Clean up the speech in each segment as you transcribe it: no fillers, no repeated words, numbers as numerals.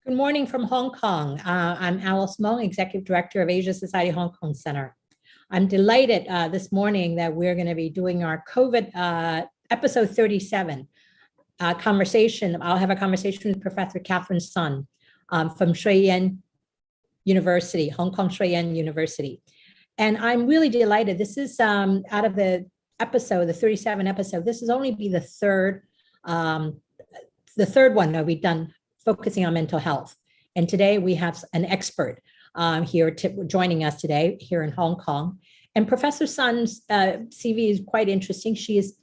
Good morning from Hong Kong. I'm Alice Meng, Executive Director of Asia Society Hong Kong Center. I'm delighted this morning that we're going to be doing our COVID episode 37 conversation. I'll have a conversation with Professor Catherine Sun from Shue University, Hong Kong Shue University. And I'm really delighted. This is out of the episode, the 37 episode, this is only be the third one that we've done focusing on mental health. And today we have an expert here joining us today here in Hong Kong. And Professor Sun's CV is quite interesting. She is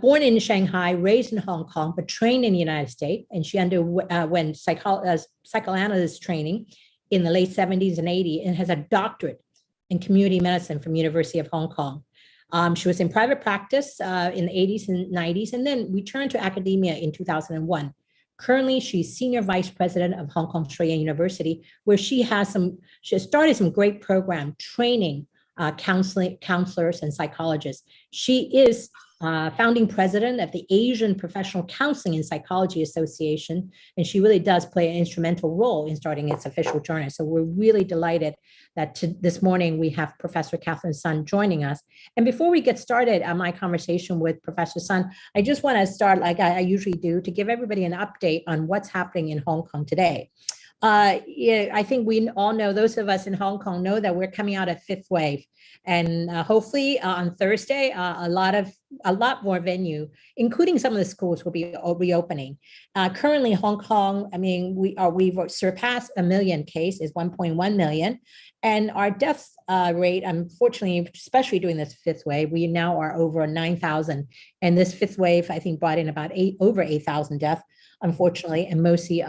born in Shanghai, raised in Hong Kong, but trained in the United States. And she underwent psychoanalyst training in the late 70s and 80s and has a doctorate in community medicine from University of Hong Kong. She was in private practice in the 80s and 90s, and then returned to academia in 2001. Currently, she's Senior Vice President of Hong Kong Shue University, where she has started some great program training counselors and psychologists. She is founding president of the Asian Professional Counseling and Psychology Association, and she really does play an instrumental role in starting its official journal. So we're really delighted that this morning we have Professor Catherine Sun joining us. And before we get started on my conversation with Professor Sun, I just want to start, like I usually do, to give everybody an update on what's happening in Hong Kong today. I think we all know, those of us in Hong Kong know that we're coming out of fifth wave, and hopefully on Thursday, a lot more venue, including some of the schools, will be reopening. Currently, Hong Kong, I mean, we've surpassed 1 million cases, 1.1 million, and our death rate, unfortunately, especially during this fifth wave, we now are over 9,000, and this fifth wave, I think, brought in about over 8,000 deaths, unfortunately, and mostly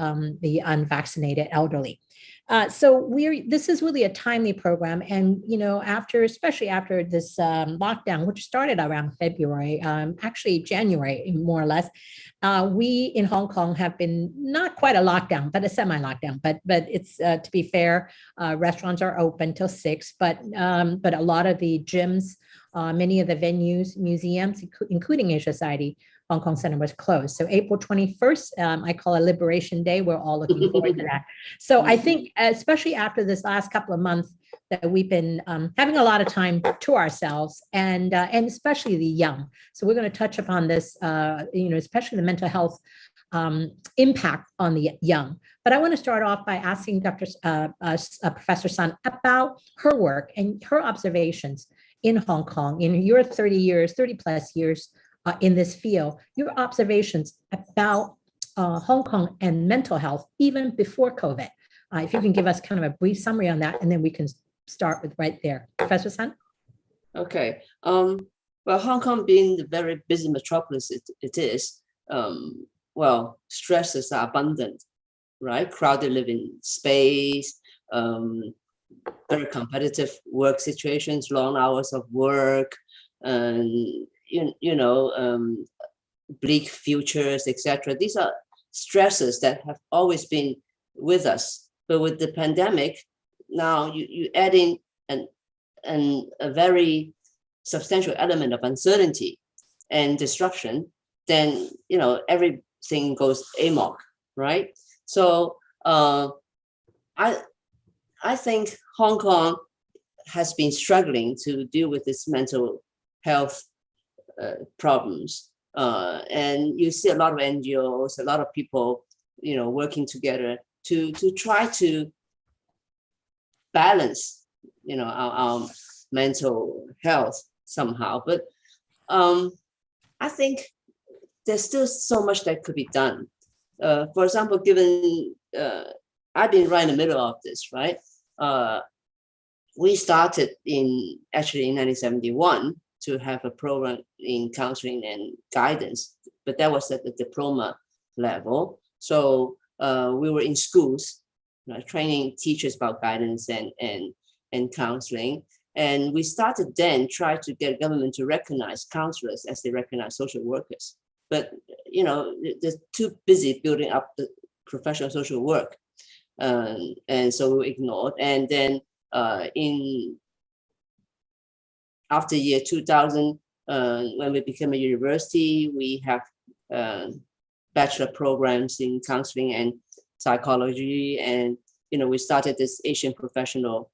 the unvaccinated elderly. So this is really a timely program, and especially after this lockdown, which started around February, actually January, more or less, we in Hong Kong have been not quite a lockdown, but a semi-lockdown. But it's to be fair, restaurants are open till 6, but a lot of the gyms, many of the venues, museums, including Asia Society Hong Kong Center, was closed. So April 21st, I call it Liberation Day. We're all looking forward to that. So I think, especially after this last couple of months, that we've been having a lot of time to ourselves, and especially the young. So we're going to touch upon this, especially the mental health impact on the young. But I want to start off by asking Professor Sun about her work and her observations in Hong Kong in your 30 plus years in this field, your observations about Hong Kong and mental health even before COVID. If you can give us kind of a brief summary on that, and then we can start with right there. Professor Sun? Okay. Well, Hong Kong being the very busy metropolis it is, stresses are abundant, right? Crowded living space, very competitive work situations, long hours of work, and bleak futures, etc. These are stresses that have always been with us. But with the pandemic, now you add in a very substantial element of uncertainty and disruption, then everything goes amok, right? So I think Hong Kong has been struggling to deal with this mental health problems, and you see a lot of NGOs, a lot of people, working together to try to balance, our mental health somehow. But I think there's still so much that could be done. For example, given I've been right in the middle of this, right? We started in 1971. To have a program in counseling and guidance, but that was at the diploma level. So we were in schools, training teachers about guidance and counseling. And we started then try to get government to recognize counselors as they recognize social workers. But they're too busy building up the professional social work, and so we were ignored. And then after year 2000, when we became a university, we have bachelor programs in counseling and psychology, and we started this Asian Professional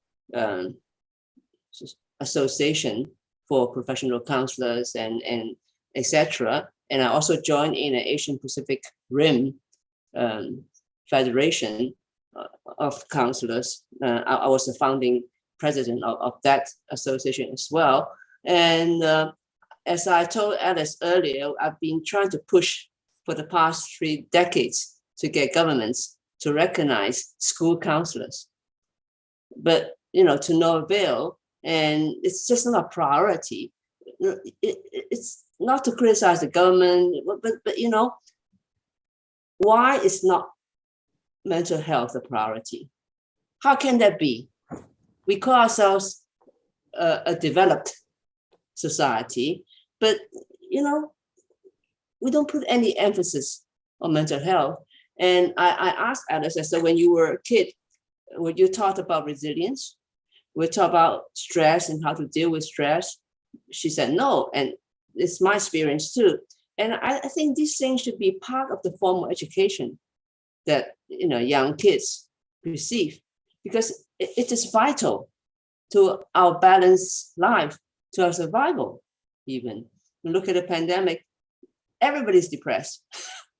Association for professional counselors and etc. And I also joined in an Asian Pacific Rim Federation of counselors. I was the founding president of that association as well. And as I told Alice earlier, I've been trying to push for the past 3 decades to get governments to recognize school counselors. But, to no avail, and it's just not a priority. It's not to criticize the government, but why is not mental health a priority? How can that be? We call ourselves a developed society, but we don't put any emphasis on mental health. And I asked Alice, I said, when you were a kid, were you taught about resilience? We taught about stress and how to deal with stress? She said no, and it's my experience too. And I think these things should be part of the formal education that young kids receive, because it is vital to our balanced life, to our survival. Even look at the pandemic, everybody's depressed,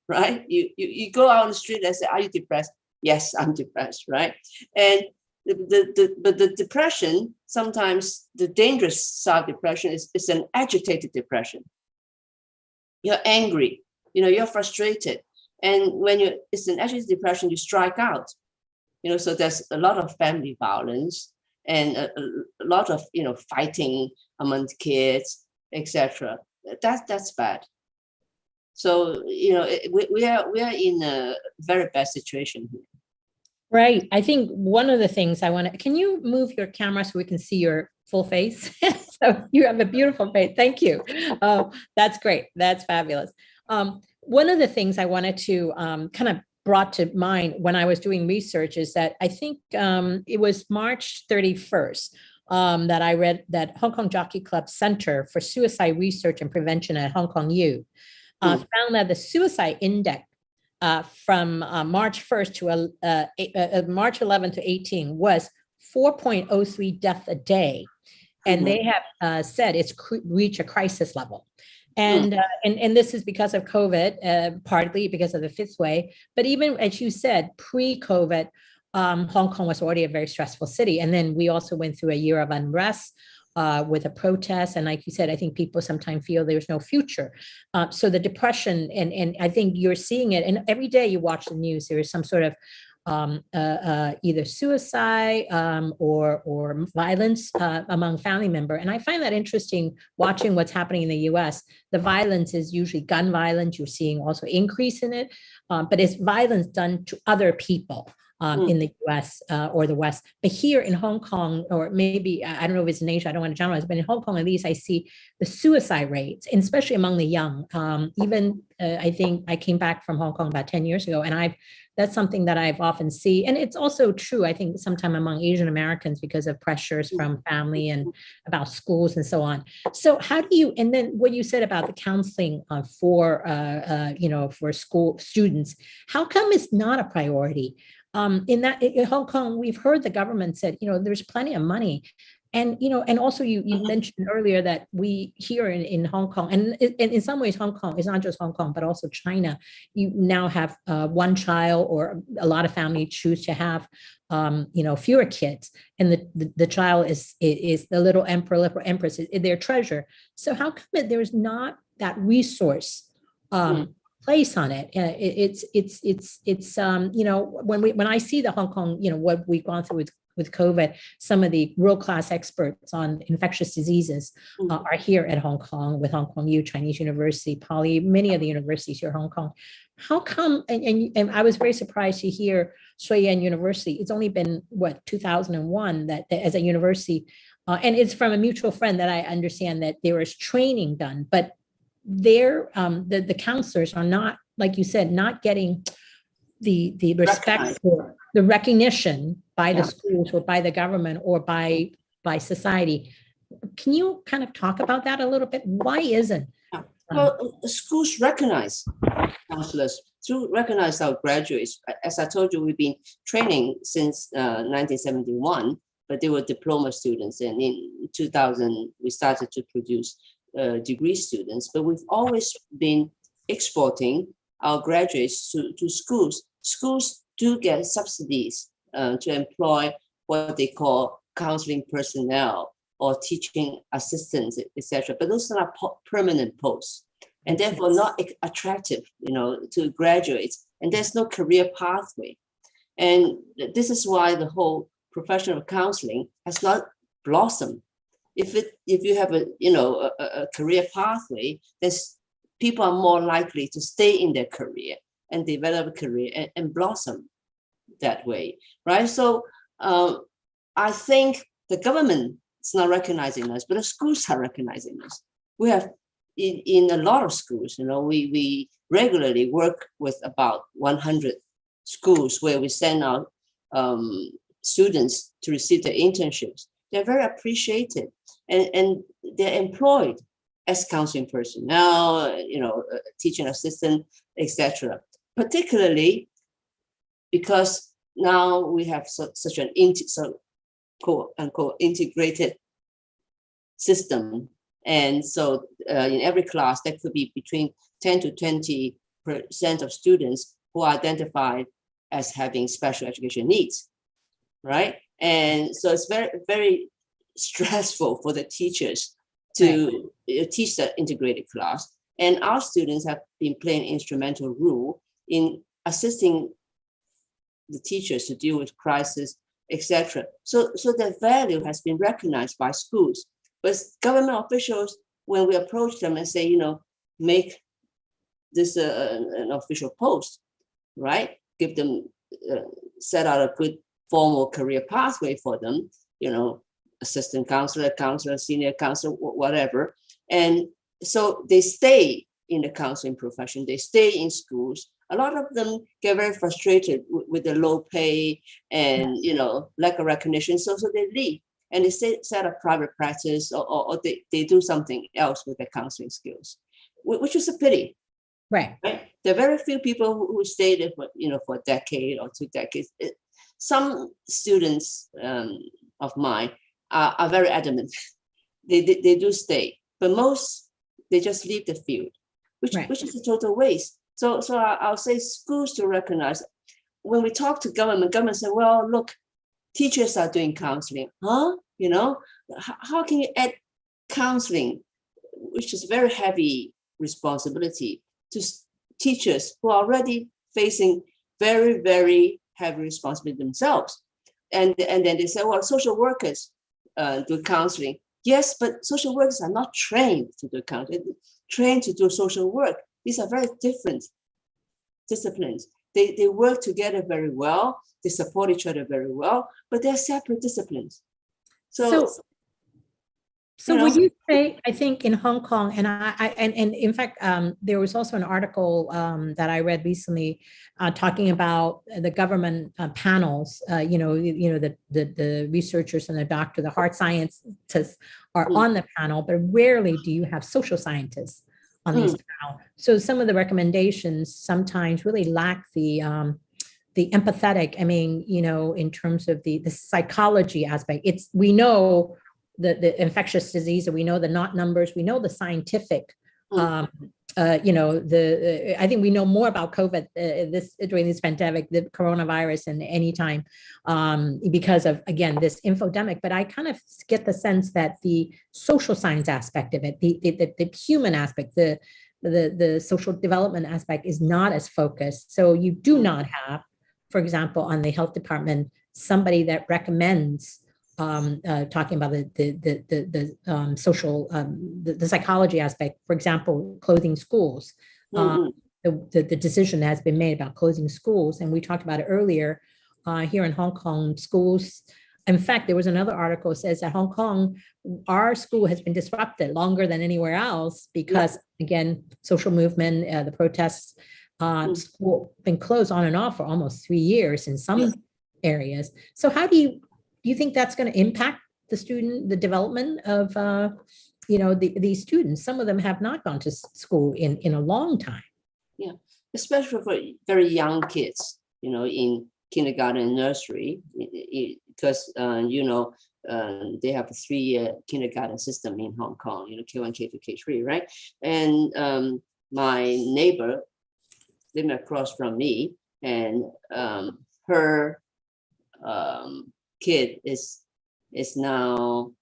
right? You go out on the street and say, "Are you depressed?" Yes, I'm depressed, right? And but the depression, sometimes the dangerous side of depression is an agitated depression. You're angry, you're frustrated. And when it's an agitated depression, you strike out. So there's a lot of family violence and a lot of, fighting among the kids, etc. That's bad. So, we are in a very bad situation here. Right. I think one of the things can you move your camera so we can see your full face? So you have a beautiful face. Thank you. That's great. That's fabulous. One of the things I wanted to kind of brought to mind when I was doing research is that I think it was March 31st that I read that Hong Kong Jockey Club Center for Suicide Research and Prevention at Hong Kong U found that the suicide index from March 1st to March 11th to 18 was 4.03 deaths a day. And they have said it's reached a crisis level. And this is because of COVID, partly because of the fifth wave. But even as you said, pre-COVID, Hong Kong was already a very stressful city. And then we also went through a year of unrest with a protest. And like you said, I think people sometimes feel there's no future. So the depression, and I think you're seeing it, and every day you watch the news, there is some sort of either suicide or violence among family members. And I find that interesting watching what's happening in the US. The violence is usually gun violence. You're seeing also increase in it, but it's violence done to other people. In the US or the West. But here in Hong Kong, or maybe, I don't know if it's in Asia, I don't want to generalize, but in Hong Kong, at least I see the suicide rates, and especially among the young. I think I came back from Hong Kong about 10 years ago, and that's something that I've often see. And it's also true, I think, sometimes among Asian Americans because of pressures from family and about schools and so on. So how do you, and then what you said about the counseling for school students, how come it's not a priority? In Hong Kong, we've heard the government said, there's plenty of money. And, and also you mentioned earlier that we here in Hong Kong, and in some ways, Hong Kong is not just Hong Kong, but also China. You now have one child, or a lot of families choose to have, fewer kids. And the child is the little emperor, little empress, is their treasure. So how come there's not that resource place on it? When I see the Hong Kong, what we've gone through with COVID, some of the world-class experts on infectious diseases are here at Hong Kong with Hong Kong U, Chinese University, Poly, many of the universities here in Hong Kong. How come, and I was very surprised to hear Shue University, it's only been, 2001 that as a university, and it's from a mutual friend that I understand that there is training done, but the counselors are not, like you said, not getting the respect or the recognition by the schools or by the government or by society. Can you kind of talk about that a little bit? Why isn't Well, schools recognize counselors, to recognize our graduates. As I told you, we've been training since 1971, but they were diploma students. And in 2000, we started to produce degree students. But we've always been exporting our graduates to schools. Schools do get subsidies to employ what they call counseling personnel or teaching assistants, etc. But those are not permanent posts, and therefore not attractive, to graduates. And there's no career pathway. And this is why the whole profession of counseling has not blossomed. If you have a career pathway, there's people are more likely to stay in their career and develop a career and blossom that way, right? So I think the government is not recognizing us, but the schools are recognizing us. We have in a lot of schools, we regularly work with about 100 schools where we send out students to receive their internships. They're very appreciated, and they're employed as counseling personnel, teaching assistant, etc. Particularly because now we have such an quote unquote integrated system, and so in every class there could be between 10 to 20% of students who are identified as having special education needs, right? And so it's very, very stressful for the teachers to teach that integrated class. And our students have been playing an instrumental role in assisting the teachers to deal with crisis, etc. So their value has been recognized by schools. But government officials, when we approach them and say, make this an official post, right? Give them, set out a good formal career pathway for them, assistant counselor, senior counselor, whatever. And so they stay in the counseling profession, they stay in schools. A lot of them get very frustrated with the low pay and, lack of recognition. So they leave and they set up private practice or they do something else with their counseling skills, which is a pity. Right. There are very few people who stay there for a decade or 2 decades. Some students of mine are very adamant. They do stay, but most, they just leave the field, which is a total waste. So I'll say schools to recognize. When we talk to government say, well, look, teachers are doing counseling. Huh? How can you add counseling, which is very heavy responsibility, to teachers who are already facing very, very heavy responsibility themselves? And then they say, well, social workers do counseling. Yes, but social workers are not trained to do counseling, trained to do social work. These are very different disciplines. They work together very well. They support each other very well, but they're separate disciplines. So would you say, I think in Hong Kong, and in fact, there was also an article that I read recently talking about the government panels. The researchers and the hard scientists are on the panel, but rarely do you have social scientists on these panels. So some of the recommendations sometimes really lack the empathetic. In terms of the psychology aspect. We know the infectious disease, and we know the not numbers, we know the scientific, I think we know more about COVID during this pandemic, the coronavirus, and any time because of, again, this infodemic. But I kind of get the sense that the social science aspect of it, the human aspect, the social development aspect is not as focused. So you do not have, for example, on the health department, somebody that recommends talking about the social, the psychology aspect. For example, closing schools. The decision has been made about closing schools, and we talked about it earlier. Here in Hong Kong, schools. In fact, there was another article that says that Hong Kong, our school has been disrupted longer than anywhere else because, again, social movement, the protests. School been closed on and off for almost 3 years in some areas. So how do you think that's going to impact the development of these students, some of them have not gone to school in a long time. Yeah, especially for very young kids, in kindergarten and nursery, because they have a 3-year kindergarten system in Hong Kong, K1, K2, K3, right? And my neighbor living across from me, and her kid is now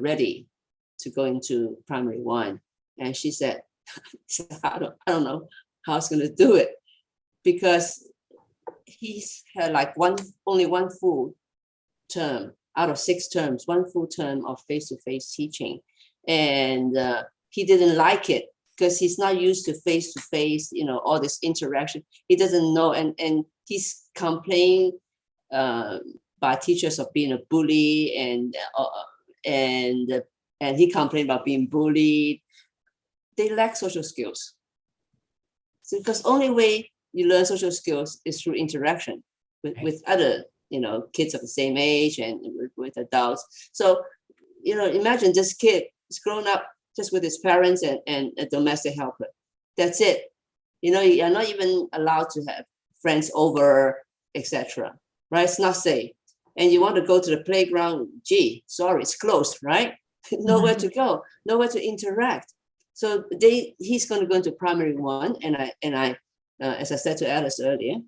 ready to go into primary 1, and she said, I don't know how it's going to do it, because he's had like only one full term out of 6 terms, one full term of face-to-face teaching, and he didn't like it because he's not used to face-to-face, all this interaction. He doesn't know, and he's complained by teachers of being a bully, and he complained about being bullied. They lack social skills. So because only way you learn social skills is through interaction with other, kids of the same age and with adults. So, imagine this kid is grown up just with his parents and a domestic helper. That's it. You're not even allowed to have friends over, etc. Right? It's not safe. And you want to go to the playground, gee, sorry, it's closed, right? Nowhere to go, nowhere to interact. So he's going to go into primary 1, and I as I said to Alice earlier,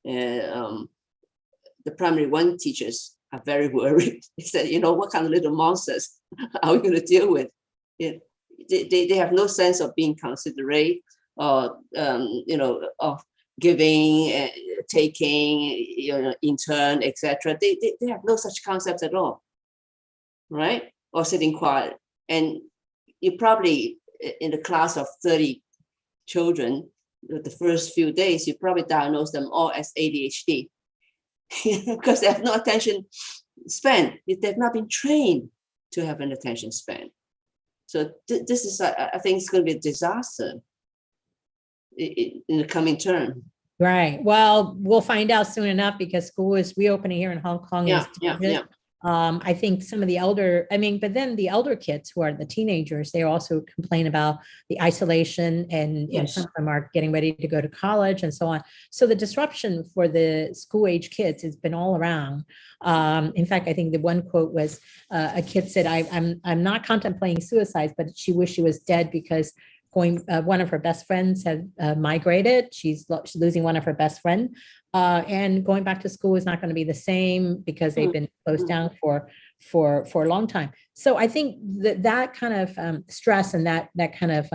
the primary 1 teachers are very worried. They said, what kind of little monsters are we going to deal with? They have no sense of being considerate, or of giving, taking, in turn, etc. They have no such concepts at all, right? Or sitting quiet. And you probably, in a class of 30 children, the first few days, you probably diagnose them all as ADHD because they have no attention span. They've not been trained to have an attention span. So this is, I think it's going to be a disaster in the coming term. Right. Well, we'll find out soon enough because school is reopening here in Hong Kong. Yeah. I think some of the but then the elder kids who are the teenagers, they also complain about the isolation, and some of them are getting ready to go to college and so on. So the disruption for the school age kids has been all around. In fact, I think the one quote was a kid said, I'm not contemplating suicide, but she wished she was dead because one of her best friends had migrated. She's losing one of her best friends. And going back to school is not going to be the same because they've been closed down for a long time. So I think that kind of stress and that kind of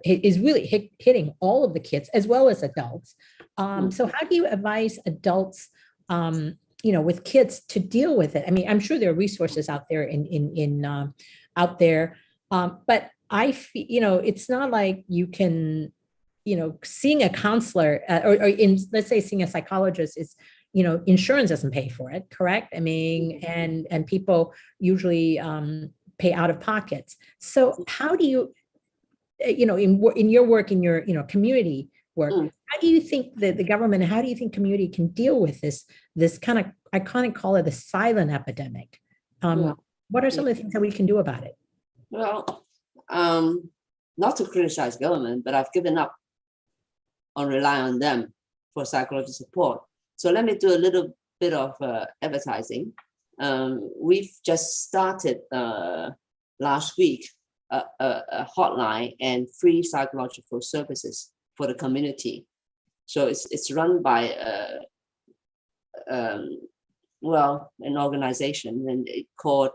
is really hitting all of the kids as well as adults. So how do you advise adults, with kids to deal with it? I mean, I'm sure there are resources out there out there, but I feel, it's not like you can, seeing a counselor or let's say seeing a psychologist is, insurance doesn't pay for it, correct? I mean, and people usually pay out of pockets. So how do you, in your work, in your, community work, how do you think that the government, how do you think community can deal with this kind of, I kind of call it the silent epidemic? What are some of the things that we can do about it? Well, not to criticize government, but I've given up on relying on them for psychological support. So let me do a little bit of advertising. We've just started last week a hotline and free psychological services for the community. So it's run by an organization and called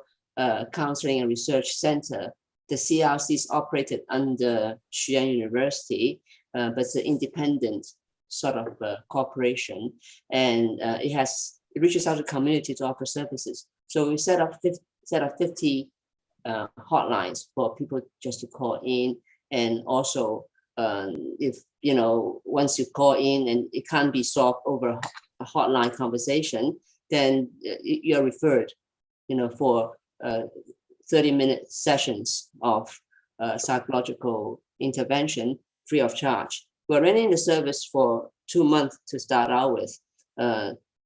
Counseling and Research Center. The CRC is operated under Shue University, but it's an independent sort of corporation, and it reaches out to the community to offer services. So we set up 50 hotlines for people just to call in, and also if once you call in and it can't be solved over a hotline conversation, then you're referred, for 30-minute sessions of psychological intervention free of charge. We're running the service for 2 months to start out with.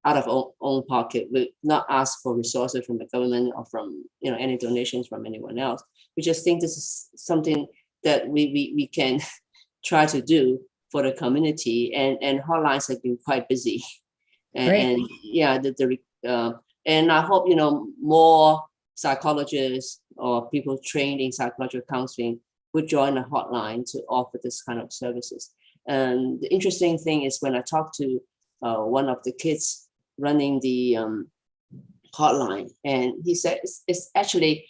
out of own pocket. We not ask for resources from the government or from any donations from anyone else. We just think this is something that we can try to do for the community, and hotlines have been quite busy, and and I hope more psychologists or people trained in psychological counseling would join the hotline to offer this kind of services. And the interesting thing is when I talked to one of the kids running the hotline, and he said it's actually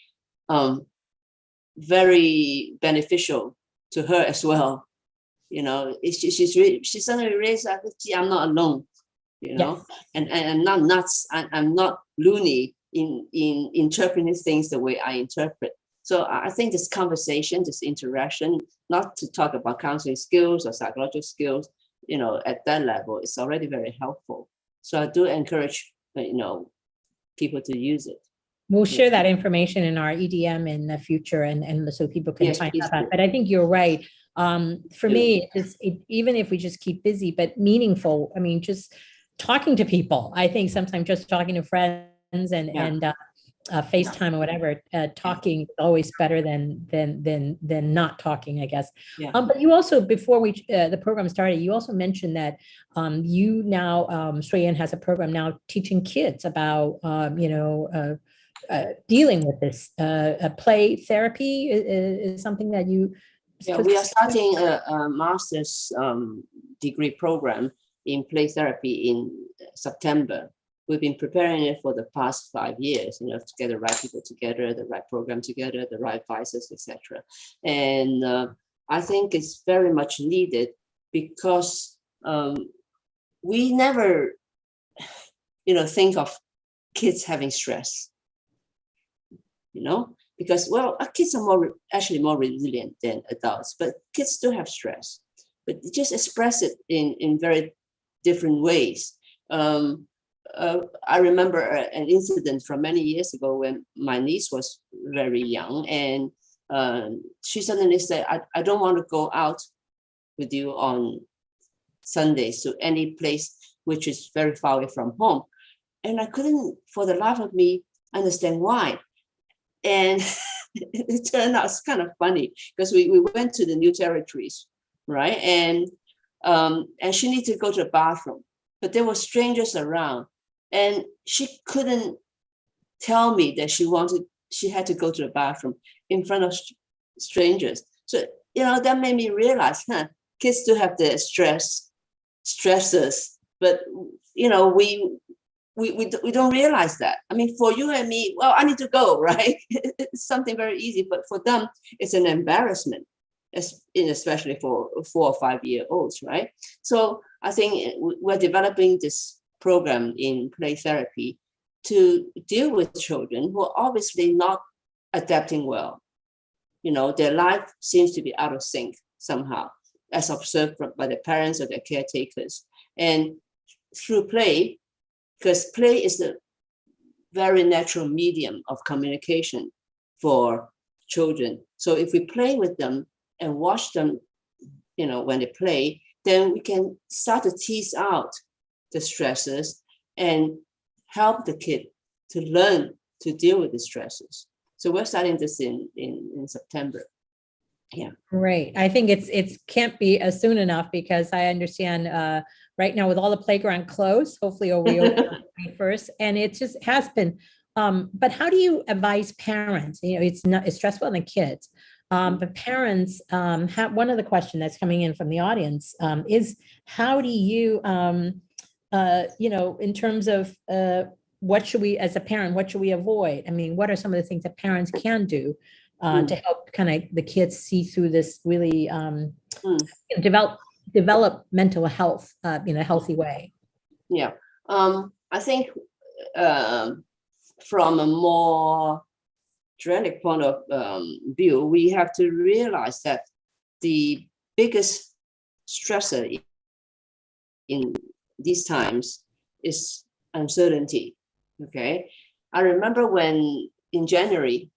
very beneficial to her as well. She suddenly realized that, gee, I'm not alone, Yes. and I'm not nuts. I'm not loony in interpreting things the way I interpret. So I think this conversation, this interaction, not to talk about counseling skills or psychological skills, at that level, it's already very helpful. So I do encourage, people to use it. We'll share that information in our EDM in the future, and so people can find out about it. But I think you're right. For me, even if we just keep busy, but meaningful, I mean, just talking to people. I think sometimes just talking to friends and FaceTime or whatever, talking is always better than not talking, I guess. Yeah. But you also, before the program started, you also mentioned that you now, Shue has a program now teaching kids about, dealing with this. Play therapy is something that you. Yeah, we are starting a master's degree program in play therapy in September. We've been preparing it for the past 5 years, to get the right people together, the right program together, the right advisors, etc. And I think it's very much needed because we never, think of kids having stress, because, well, kids are actually more resilient than adults, but kids do have stress, but they just express it in very different ways. I remember an incident from many years ago when my niece was very young, and she suddenly said, I don't want to go out with you on Sundays to any place which is very far away from home. And I couldn't, for the life of me, understand why. And it turned out it's kind of funny because we went to the new territories, right? And she needed to go to the bathroom, but there were strangers around. And she couldn't tell me that she had to go to the bathroom in front of strangers. So, that made me realize, kids do have their stresses, but, we don't realize that. I mean, for you and me, well, I need to go, right? It's something very easy, but for them, it's an embarrassment, especially for 4 or 5 year olds, right? So I think we're developing this program in play therapy to deal with children who are obviously not adapting well. Their life seems to be out of sync somehow, as observed by their parents or their caretakers. And through play, because play is a very natural medium of communication for children. So if we play with them and watch them, when they play, then we can start to tease out the stresses and help the kid to learn to deal with the stresses. So we're starting this in September. Yeah. Great. I think it can't be soon enough because I understand right now with all the playground closed, hopefully it'll reopen on the 21st. And it just has been, but how do you advise parents? It's stressful on the kids. But parents, one of the questions that's coming in from the audience is how do you, in terms of what should we, as a parent, what should we avoid? I mean, what are some of the things that parents can do to help kind of the kids see through this really develop mental health in a healthy way? Yeah, I think from a more dramatic point of view, we have to realize that the biggest stressor in these times is uncertainty. Okay, I remember when in January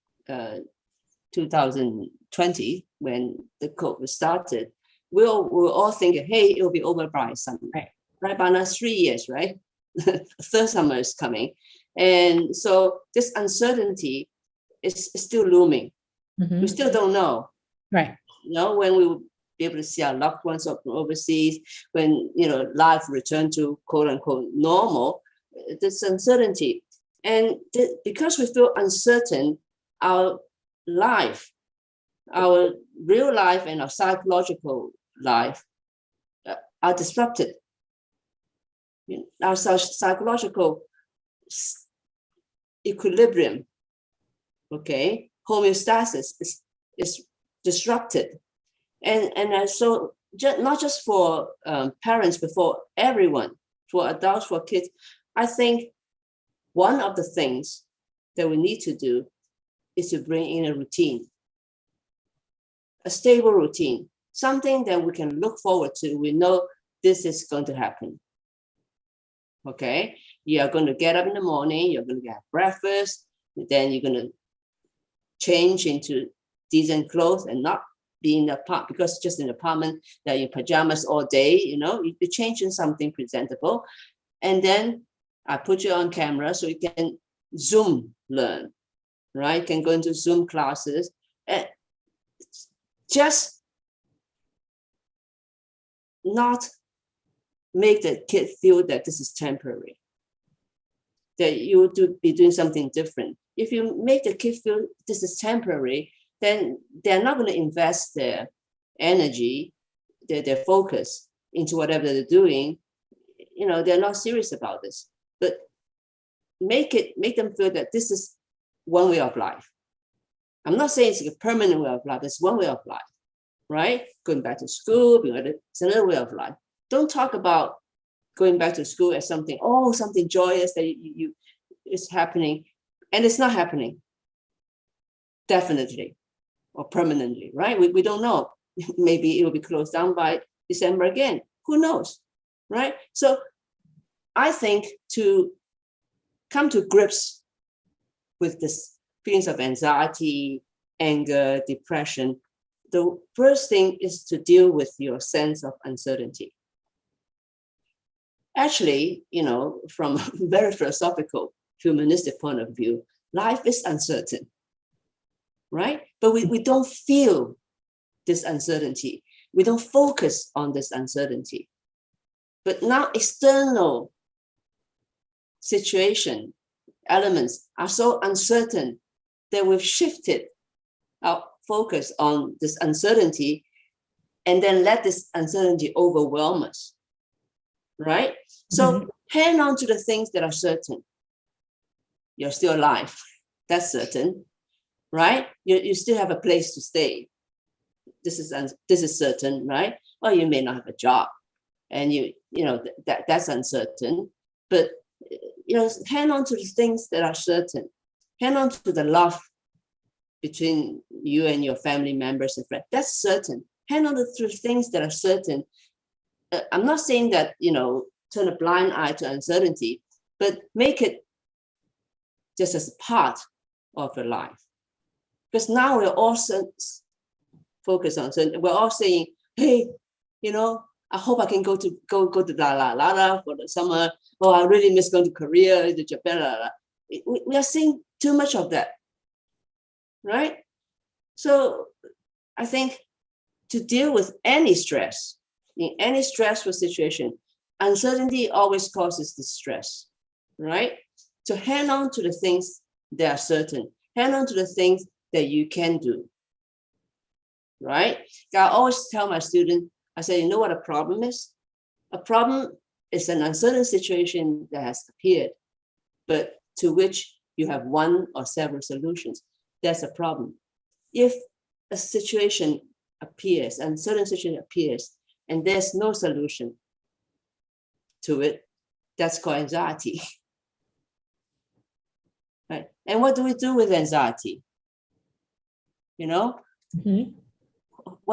2020, when the COVID started, we were all thinking, hey, it'll be over by summer, right? By now 3 years, right? third summer is coming. And so this uncertainty is still looming. We still don't know. Right. When we will be able to see our loved ones from overseas, when, life return to quote unquote normal, this uncertainty. And because we feel uncertain, our life, our real life and our psychological life are disrupted. Our psychological equilibrium, okay, homeostasis is disrupted. And so not just for parents, but for everyone, for adults, for kids, I think one of the things that we need to do is to bring in a routine, a stable routine, something that we can look forward to. We know this is going to happen. Okay, you are going to get up in the morning, you're going to have breakfast, then you're going to change into decent clothes and not be in the apartment, because just in the apartment that you're pajamas all day, you change in something presentable. And then I put you on camera so you can Zoom learn, right? You can go into Zoom classes. And just not make the kid feel that this is temporary, that you will be doing something different. If you make the kid feel this is temporary, then they're not going to invest their energy, their focus into whatever they're doing. They're not serious about this. But make them feel that this is one way of life. I'm not saying it's a permanent way of life. It's one way of life, right? Going back to school, it's another way of life. Don't talk about going back to school as something joyous that you is happening, and it's not happening. Definitely, or permanently, right? We don't know. Maybe it will be closed down by December again. Who knows, right? So I think to come to grips with this feelings of anxiety, anger, depression, the first thing is to deal with your sense of uncertainty. Actually, from a very philosophical, humanistic point of view, life is uncertain, right? But we don't feel this uncertainty. We don't focus on this uncertainty. But now external situation, elements are so uncertain that we've shifted our focus on this uncertainty and then let this uncertainty overwhelm us, right? So hang on to the things that are certain. You're still alive. That's certain, right? You still have a place to stay. This is certain, right? Well, you may not have a job, and that's uncertain. But hang on to the things that are certain. Hang on to the love between you and your family members and friends. That's certain. Hang on to the things that are certain. I'm not saying that turn a blind eye to uncertainty, but make it just as a part of your life. Because now we're all focused on certain. We're all saying, hey, I hope I can go to La for the summer. Oh, I really miss going to Korea, to Japan. We are seeing too much of that, right? So I think to deal with any stress, in any stressful situation, uncertainty always causes distress, right? So hang on to the things that are certain. Hang on to the things that you can do, right? I always tell my students, I say, you know what a problem is? A problem is an uncertain situation that has appeared, but to which you have one or several solutions. That's a problem. If a situation appears, an uncertain situation appears, and there's no solution to it, that's called anxiety. Right? And what do we do with anxiety? What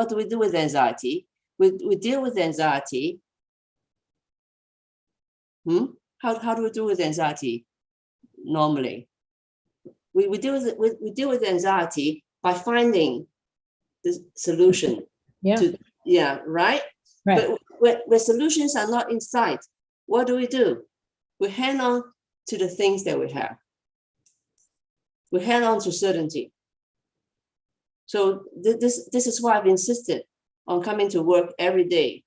do we do with anxiety? We deal with anxiety. How do we deal with anxiety normally? We deal with anxiety by finding the solution. Right? Right. But where solutions are not in sight, what do? We hang on to the things that we have. We hang on to certainty. So this is why I've insisted on coming to work every day.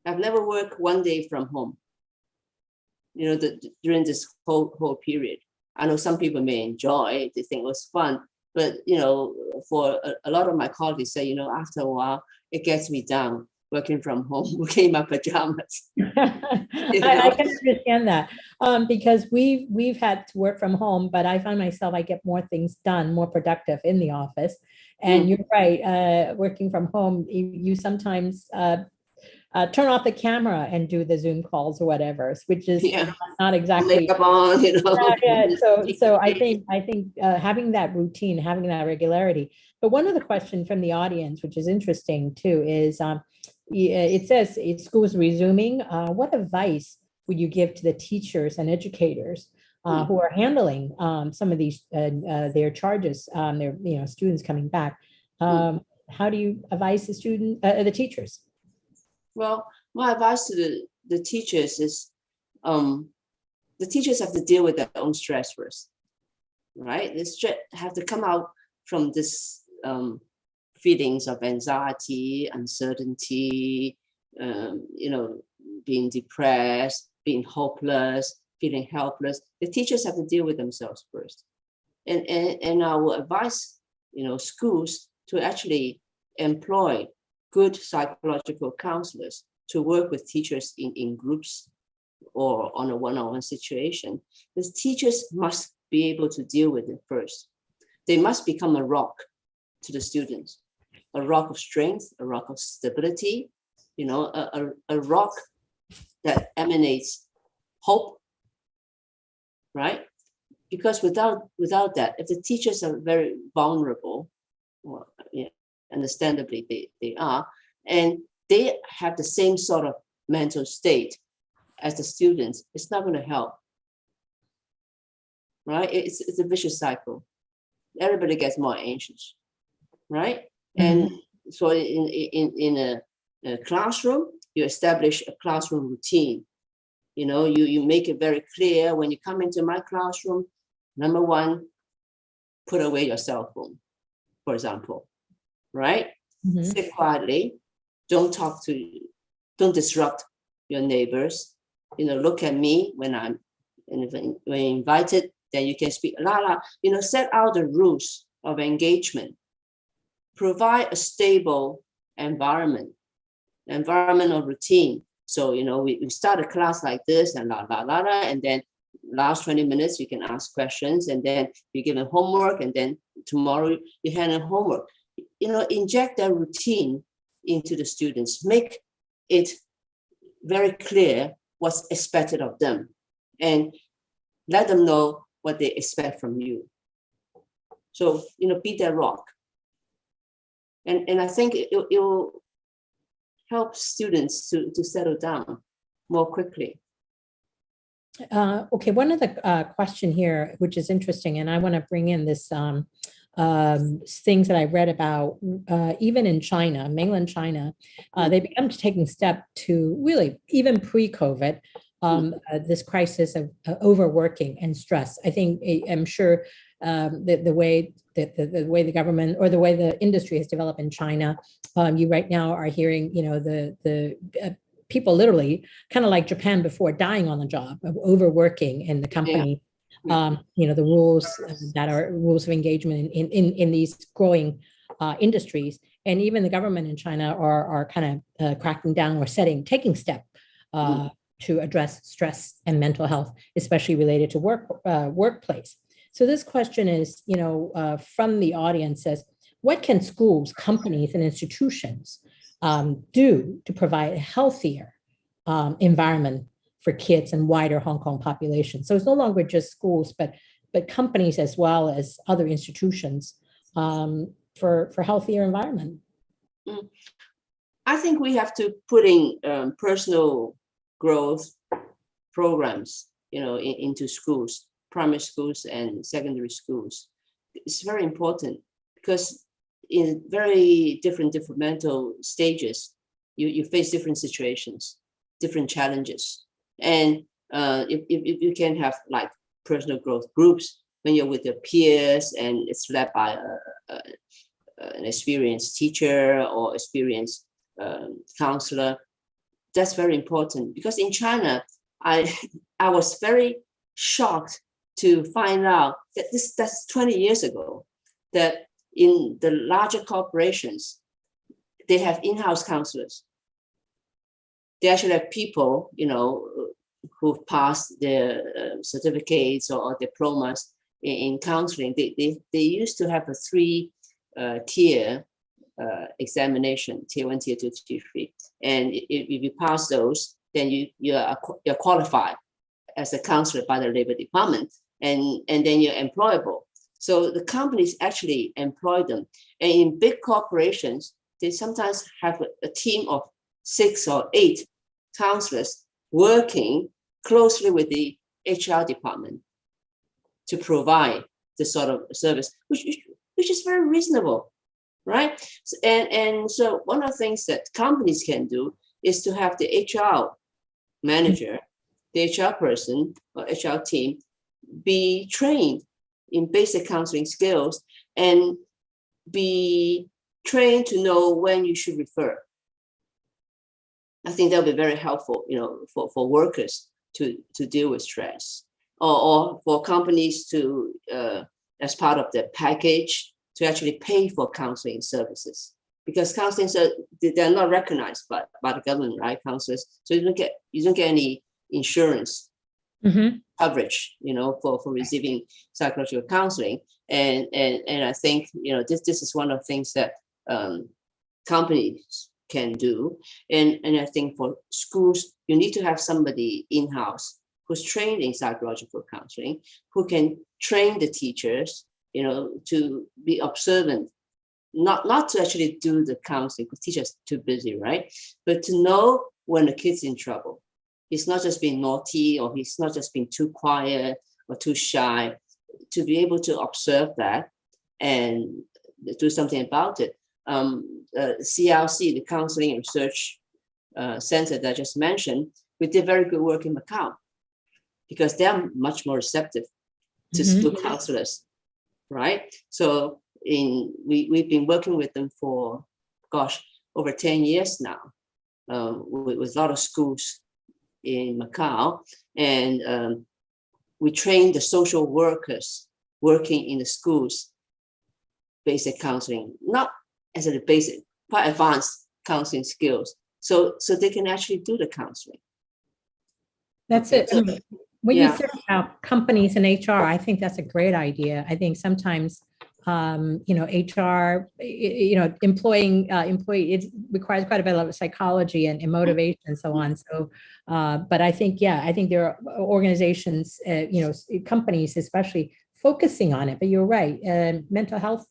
I've never worked one day from home, during this whole period. I know some people may enjoy it, they think it was fun, but, for a lot of my colleagues say, after a while, it gets me down working from home, working in my pajamas. I can understand that because we've had to work from home, but I find myself, I get more things done, more productive in the office. And you're right, working from home, you sometimes turn off the camera and do the Zoom calls or whatever, which is not exactly. Makeup on, So I think having that routine, having that regularity. But one of the questions from the audience, which is interesting too, is it says schools resuming. What advice would you give to the teachers and educators who are handling some of these their charges, their students coming back? How do you advise the teachers? Well, my advice to the teachers is the teachers have to deal with their own stress first, right? They have to come out from this feelings of anxiety, uncertainty, being depressed, being hopeless, feeling helpless. The teachers have to deal with themselves first. And I will advise, schools to actually employ good psychological counselors to work with teachers in groups or on a one-on-one situation. The teachers must be able to deal with it first. They must become a rock to the students, a rock of strength, a rock of stability, a rock that emanates hope, right? Because without that, if the teachers are very vulnerable, understandably they are, and they have the same sort of mental state as the students, it's not going to help, right? It's a vicious cycle. Everybody gets more anxious, right? And so in a classroom, you establish a classroom routine. You make it very clear when you come into my classroom. Number one, put away your cell phone, for example, right? Sit quietly. Don't disrupt your neighbors. Look at me when when you're invited, then you can speak. Set out the rules of engagement. Provide a stable environmental routine. So, we start a class like this and and then last 20 minutes, you can ask questions, and then you give them homework, and then tomorrow you hand them homework. Inject that routine into the students, make it very clear what's expected of them, and let them know what they expect from you. So, be that rock. And I think it will help students to settle down more quickly. Okay, one of the question here, which is interesting, and I want to bring in this things that I read about, even in China, mainland China, they began taking step to really, even pre-COVID, this crisis of overworking and stress. I'm sure the way the government or the way the industry has developed in China, you right now are hearing, the people literally kind of like Japan before, dying on the job of overworking in the company. The rules that are rules of engagement in these growing industries, and even the government in China are kind of cracking down or taking step to address stress and mental health, especially related to workplace. So this question is, from the audience says, what can schools, companies, and institutions do to provide a healthier environment for kids and wider Hong Kong population? So it's no longer just schools, but companies as well as other institutions for healthier environment. I think we have to put in personal growth programs, into schools, primary schools and secondary schools. It's very important because in very different developmental stages, you face different situations, different challenges. And if you can have like personal growth groups when you're with your peers and it's led by an experienced teacher or experienced counselor, that's very important. Because in China, I was very shocked to find out that that's 20 years ago, that in the larger corporations, they have in-house counselors. They actually have people, who've passed their certificates or diplomas in counseling. They used to have a three-tier examination, tier 1, tier 2, tier 3. And if you pass those, then you're qualified as a counselor by the Labor Department, and then you're employable. So the companies actually employ them. And in big corporations, they sometimes have a team of 6 or 8 counselors working closely with the HR department to provide this sort of service, which is very reasonable, right? And so one of the things that companies can do is to have the HR manager, the HR person or HR team be trained in basic counseling skills and be trained to know when you should refer. I think that'll be very helpful, for workers to deal with stress, or for companies to, as part of the package, to actually pay for counseling services, because counseling they're not recognized by the government, right? Counselors, so you don't get any insurance coverage, for receiving psychological counseling, and I think this is one of the things that companies can do, and I think for schools you need to have somebody in-house who's trained in psychological counseling, who can train the teachers, to be observant, not to actually do the counseling because teachers are too busy, right? But to know when the kid's in trouble. He's not just being naughty, or he's not just being too quiet or too shy, to be able to observe that and do something about it. CRC, the Counseling and Research Center that I just mentioned, we did very good work in Macau because they're much more receptive to school counselors, right? So we've been working with them for, over 10 years now, with a lot of schools in Macau, and we train the social workers working in the schools basic counseling, not as a basic, quite advanced counseling skills, so they can actually do the counseling. That's it. When you said about companies and HR, I think that's a great idea. I think sometimes HR, employing employee, it requires quite a bit of psychology and motivation and so on. So, but I think there are organizations, companies especially focusing on it. But you're right, mental health,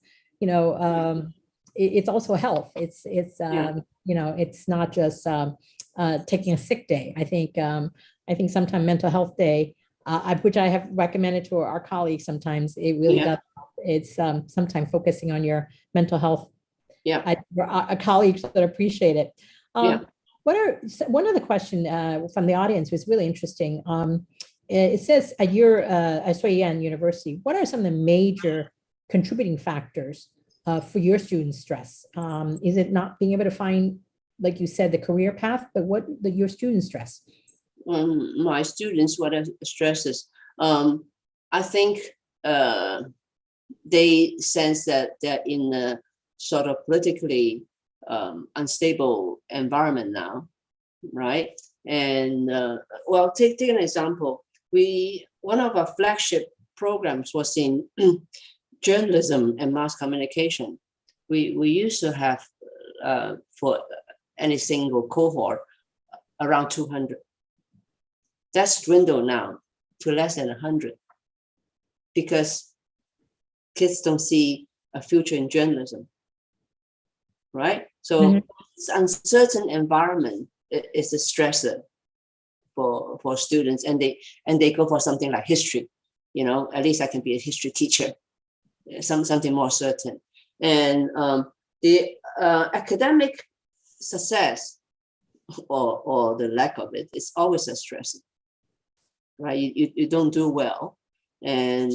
it's also health. It's not just taking a sick day. I think sometimes mental health day, which I have recommended to our colleagues sometimes, it really does. It's sometimes focusing on your mental health. Colleagues that appreciate it. One other question from the audience was really interesting. It says at your SOEN University, what are some of the major contributing factors for your student stress? Is it not being able to find, like you said, the career path, but your student stress? My students, what are stresses? I think they sense that they're in a sort of politically unstable environment now, right? And take an example. One of our flagship programs was in journalism and mass communication. We used to have for any single cohort around 200. That's dwindled now to less than 100 because kids don't see a future in journalism, right? So this uncertain environment is a stressor for students, and they go for something like history. At least I can be a history teacher, something more certain. And the academic success or the lack of it is always a stressor. right? You don't do well. And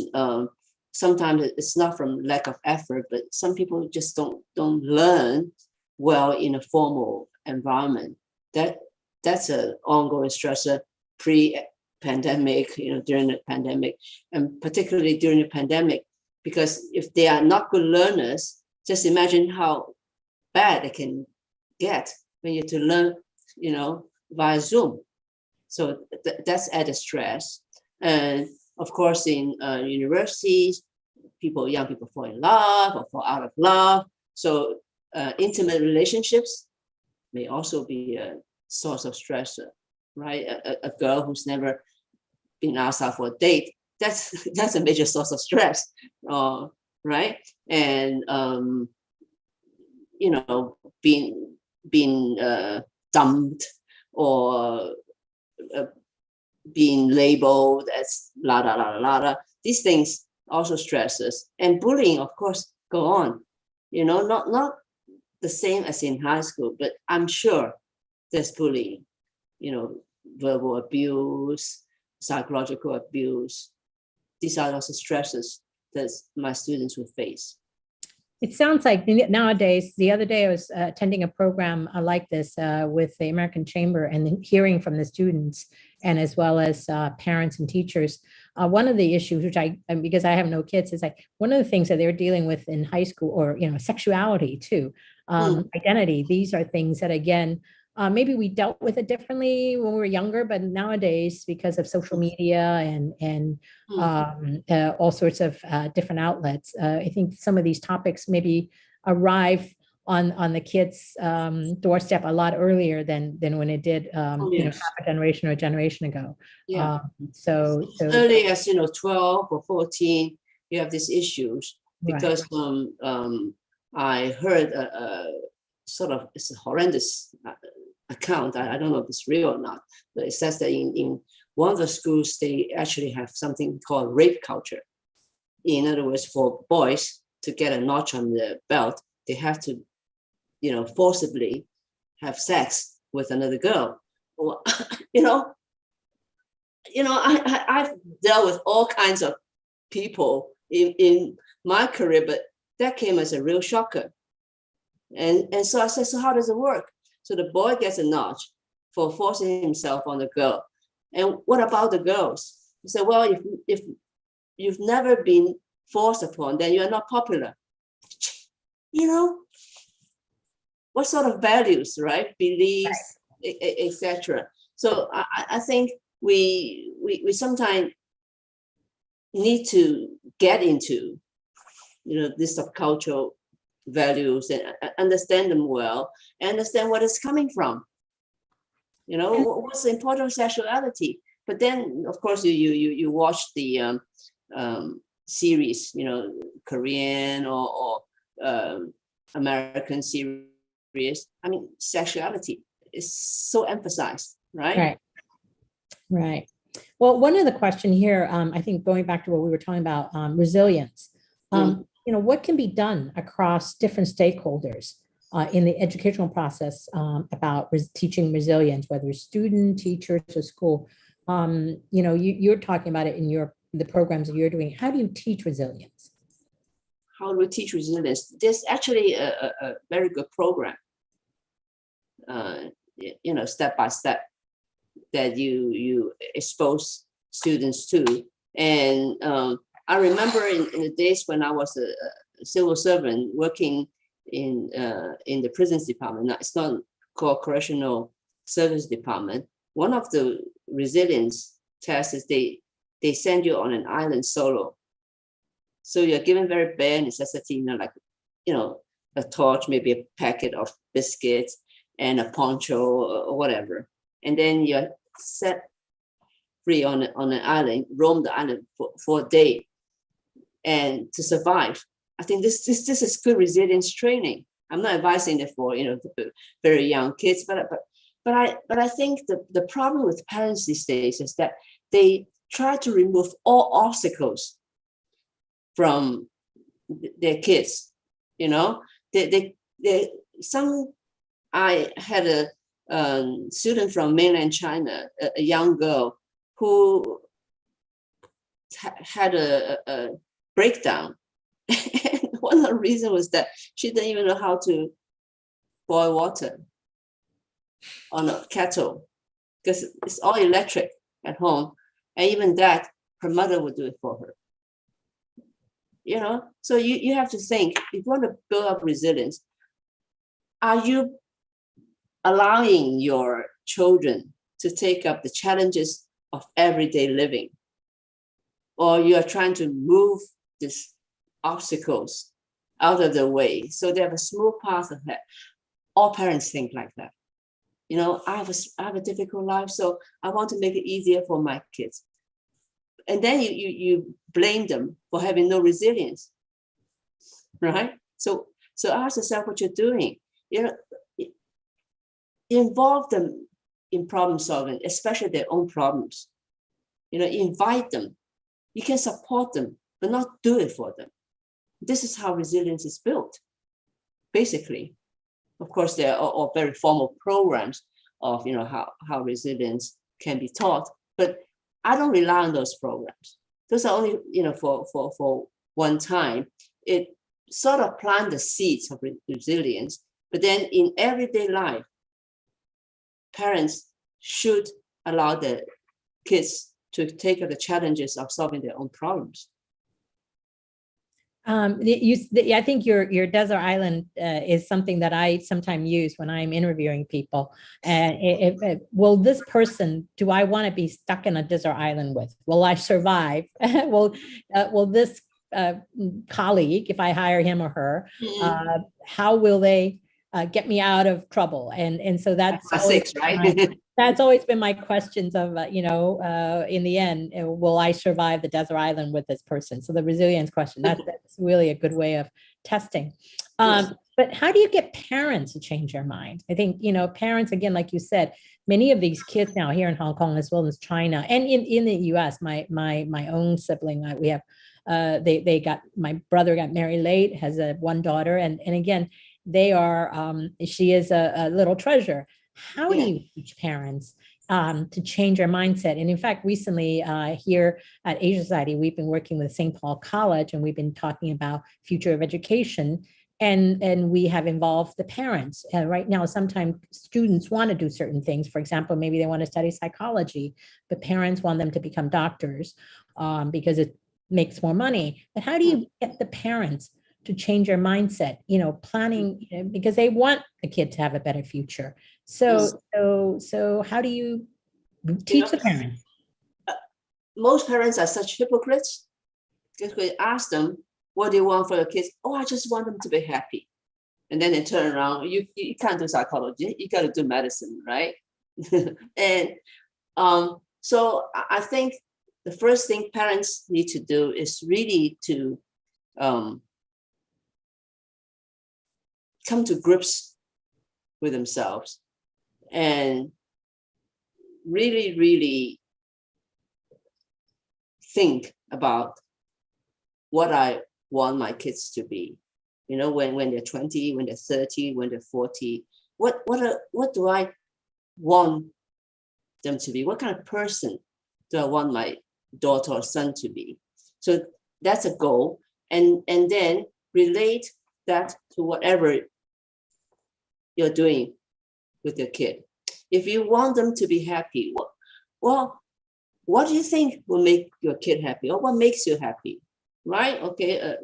sometimes it's not from lack of effort, but some people just don't learn well in a formal environment. That's an ongoing stressor pre-pandemic, during the pandemic, and particularly during the pandemic, because if they are not good learners, just imagine how bad they can get when you have to learn, via Zoom. So that's added stress. And of course, in universities, young people fall in love or fall out of love. So intimate relationships may also be a source of stress, right? A girl who's never been asked out for a date, that's a major source of stress, right? And being dumped or being labeled as la la la la la. These things also stresses, and bullying, of course, go on. Not the same as in high school, but I'm sure there's bullying. Verbal abuse, psychological abuse. These are also stresses that my students will face. It sounds like nowadays, the other day I was attending a program like this with the American Chamber and hearing from the students and as well as parents and teachers. One of the issues, because I have no kids, is like one of the things that they're dealing with in high school, or, sexuality too, identity. These are things that, again, maybe we dealt with it differently when we were younger, but nowadays, because of social media and all sorts of different outlets, I think some of these topics maybe arrive on the kids' doorstep a lot earlier than when it did, Yes. half a generation or a generation ago. Yeah. So early as 12 or 14, you have these issues because I heard it's a horrendous account. I don't know if it's real or not, but it says that in one of the schools, they actually have something called rape culture. In other words, for boys to get a notch on the belt, they have to, forcibly have sex with another girl. Or, I've dealt with all kinds of people in my career, but that came as a real shocker. And so I said, so how does it work? So the boy gets a notch for forcing himself on the girl. And what about the girls? He said, well, if you've never been forced upon, then you're not popular. What sort of values, right? Beliefs, etc. So I think we sometimes need to get into, this subcultural values and understand them well, and understand what it's coming from. What's the importance of sexuality? But then, of course, you watch the series, Korean or American series. I mean, sexuality is so emphasized, right? Right. Well, one of the question here, I think going back to what we were talking about, resilience. What can be done across different stakeholders in the educational process about teaching resilience, whether it's student, teachers, or school? You're talking about it in the programs that you're doing. How do you teach resilience? How do we teach resilience? There's actually a very good program, step by step, that you expose students to. And I remember in the days when I was a civil servant working in the prisons department. Now, it's not called correctional service department. One of the resilience tests is they send you on an island solo. So you're given very bare necessity, a torch, maybe a packet of biscuits and a poncho or whatever. And then you're set free on an island, roam the island for a day, and to survive. I think this is good resilience training. I'm not advising it for very young kids, but I think the problem with parents these days is that they try to remove all obstacles from their kids. I had a student from mainland China, a young girl who had a breakdown. And one of the reasons was that she didn't even know how to boil water on a kettle because it's all electric at home. And even that, her mother would do it for her. You know, so you have to think, if you want to build up resilience, are you allowing your children to take up the challenges of everyday living? Or you are trying to move these obstacles out of the way so they have a smooth path ahead? All parents think like that. You know, I have a difficult life, so I want to make it easier for my kids. And then you blame them for having no resilience, right? So ask yourself what you're doing. You know, involve them in problem solving, especially their own problems. You know, invite them. You can support them, but not do it for them. This is how resilience is built, basically. Of course, there are all very formal programs of, you know, how resilience can be taught, but I don't rely on those programs. Those are only, you know, for one time. It sort of plant the seeds of resilience, but then in everyday life, parents should allow their kids to take up the challenges of solving their own problems. I think your desert island is something that I sometimes use when I'm interviewing people. And will this person, do I want to be stuck in a desert island with? Will I survive? Will this colleague, if I hire him or her, how will they get me out of trouble? And so that's six, right? That's always been my questions of, in the end, will I survive the desert island with this person? So the resilience question, that's really a good way of testing. But how do you get parents to change their mind? I think, you know, parents, again, like you said, many of these kids now here in Hong Kong, as well as China and in the US, my own sibling, we have, my brother got married late, has one daughter. And again, they are, she is a little treasure. How do you teach parents to change their mindset? And in fact, recently here at Asia Society, we've been working with St. Paul College, and we've been talking about future of education. And we have involved the parents. Right now, sometimes students want to do certain things. For example, maybe they want to study psychology, but parents want them to become doctors because it makes more money. But how do you get the parents to change their mindset, you know, planning, because they want the kid to have a better future? So how do you teach the parents? Most parents are such hypocrites because we ask them, what do you want for your kids? Oh, I just want them to be happy. And then they turn around, you can't do psychology, you got to do medicine, right? And so I think the first thing parents need to do is really to come to grips with themselves and really, really think about what I want my kids to be. You know, when they're 20, when they're 30, when they're 40, what do I want them to be? What kind of person do I want my daughter or son to be? So that's a goal. And then relate that to whatever you're doing with your kid. If you want them to be happy, well, what do you think will make your kid happy, or what makes you happy, right? Okay,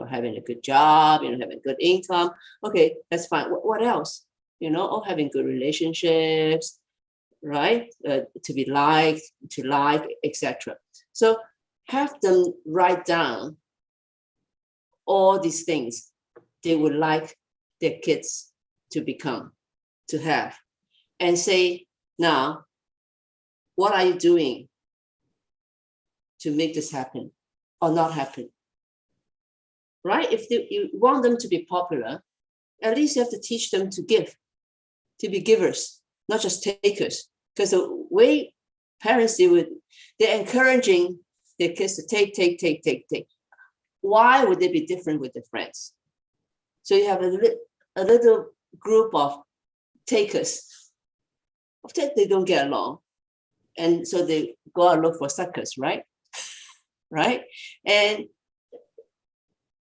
having a good job, having a good income. Okay, that's fine. What else? Or having good relationships, right? To be liked, to like, etc. So have them write down all these things they would like their kids to become, to have, and say, now, what are you doing to make this happen or not happen? Right? If you want them to be popular, at least you have to teach them to give, to be givers, not just takers. Because the way parents do it, they're encouraging their kids to take. Why would they be different with their friends? So you have a little group of takers. Often they don't get along. And so they go out and look for suckers, right? right? And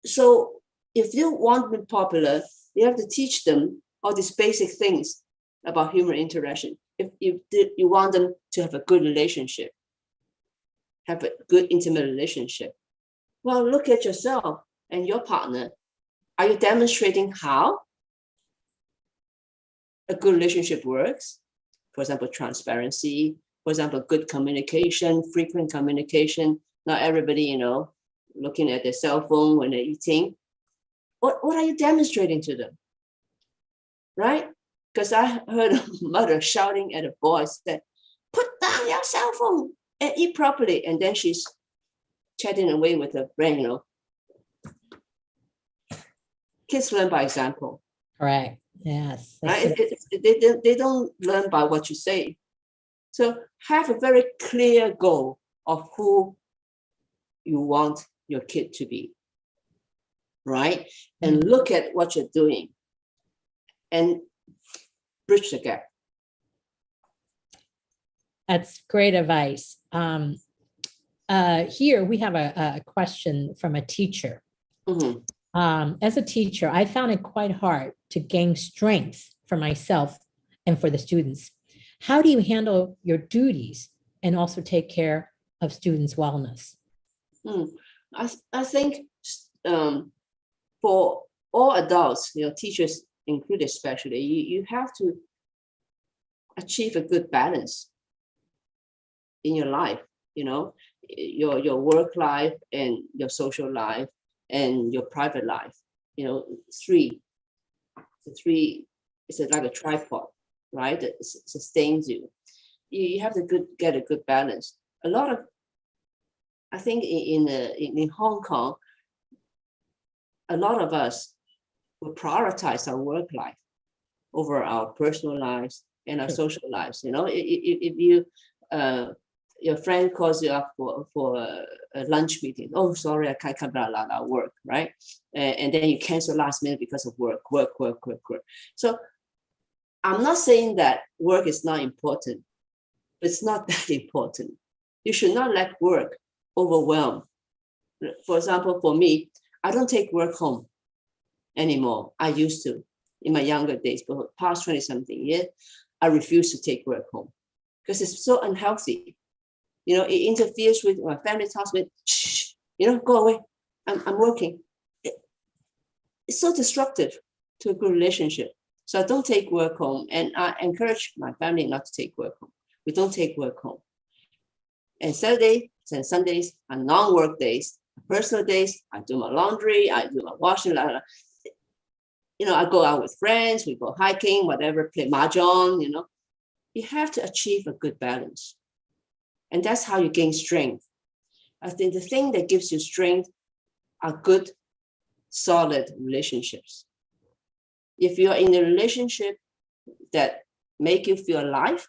so if you want to be popular, you have to teach them all these basic things about human interaction. If you want them to have a good relationship, have a good intimate relationship, well, look at yourself and your partner. Are you demonstrating how a good relationship works? For example, transparency, for example, good communication, frequent communication. Not everybody, looking at their cell phone when they're eating. What are you demonstrating to them? Right? Because I heard a mother shouting at a boy, said, "Put down your cell phone and eat properly." And then she's chatting away with her friend, Kids learn by example. Correct. Yes. Right? They don't learn by what you say. So have a very clear goal of who you want your kid to be, right? And look at what you're doing and bridge the gap. That's great advice. Here we have a question from a teacher. Mhm. As a teacher, I found it quite hard to gain strength for myself and for the students. How do you handle your duties and also take care of students' wellness? I think for all adults, teachers included especially, you have to achieve a good balance in your life, your work life and your social life and your private life. The three is like a tripod, right? That sustains you. You have to get a good balance. I think in Hong Kong, a lot of us will prioritize our work life over our personal lives and our social lives. If you your friend calls you up for a lunch meeting, oh, sorry, I can't come down, I work, right? And then you cancel last minute because of work. So I'm not saying that work is not important, but it's not that important. You should not let work overwhelm. For example, for me, I don't take work home anymore. I used to in my younger days, but for the past 20-something years, I refuse to take work home because it's so unhealthy. It interferes with my family talks with, shh, go away. I'm working. It's so destructive to a good relationship. So I don't take work home, and I encourage my family not to take work home. We don't take work home. And Saturdays and Sundays are non-work days. Personal days, I do my laundry, I do my washing. I go out with friends, we go hiking, whatever, play mahjong. You have to achieve a good balance. And that's how you gain strength. I think the thing that gives you strength are good, solid relationships. If you're in a relationship that make you feel alive,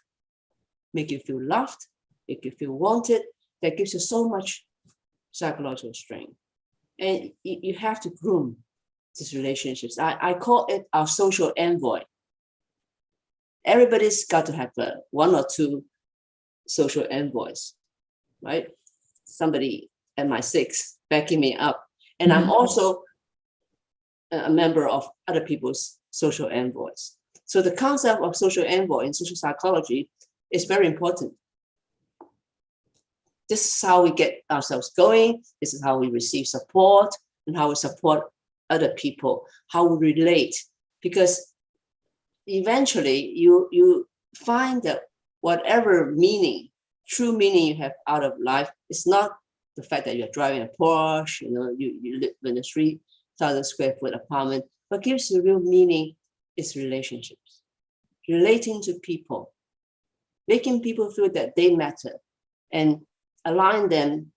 make you feel loved, make you feel wanted, that gives you so much psychological strength. And you have to groom these relationships. I call it our social envoy. Everybody's got to have one or two social envoys, right? Somebody at my 6 backing me up. And I'm also a member of other people's social envoys. So the concept of social envoy in social psychology is very important. This is how we get ourselves going. This is how we receive support and how we support other people, how we relate. Because eventually you find that whatever true meaning you have out of life, it's not the fact that you're driving a Porsche, you live in a 3,000 square foot apartment. What gives you real meaning is relationships, relating to people, making people feel that they matter, and allowing them